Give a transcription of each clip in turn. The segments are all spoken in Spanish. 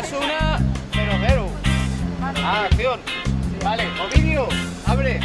3, 2, 1, 0, 0. Acción. Vale, Ovidio, abre.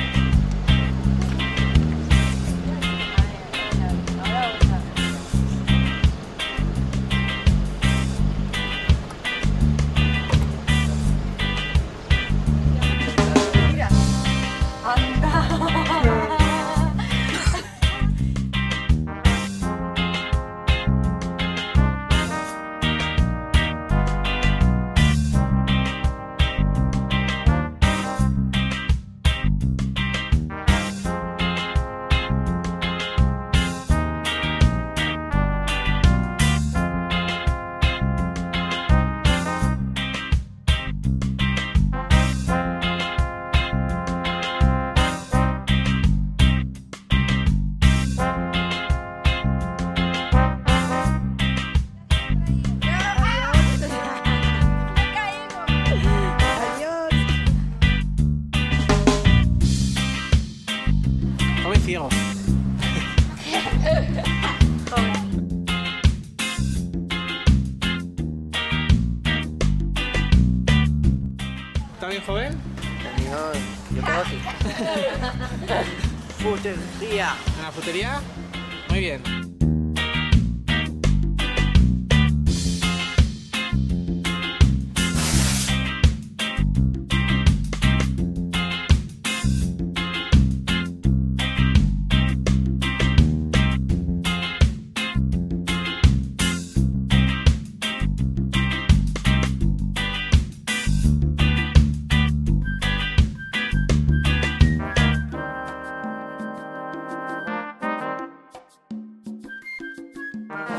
Joven ciego. ¿Está bien, joven? Yo tengo así. Futería. ¿En la frutería? Muy bien.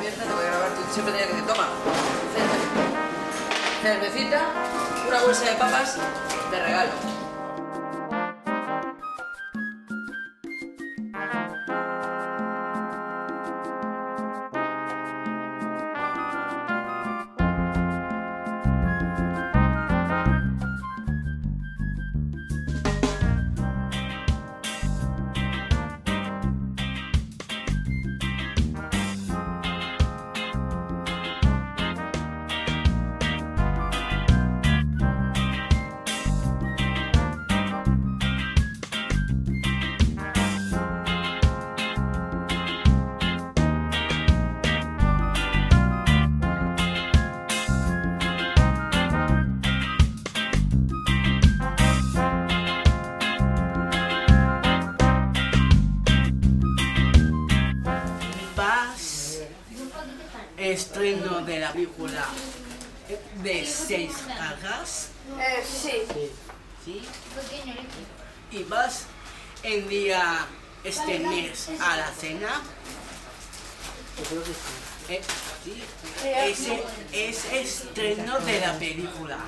Te voy a grabar, tú siempre tenías que decir, toma, cervecita, una bolsa de papas de regalo. Estreno de la película de 6 cajas. Sí. ¿Sí? Y vas el día este mes a la cena. Sí. Ese es estreno de la película.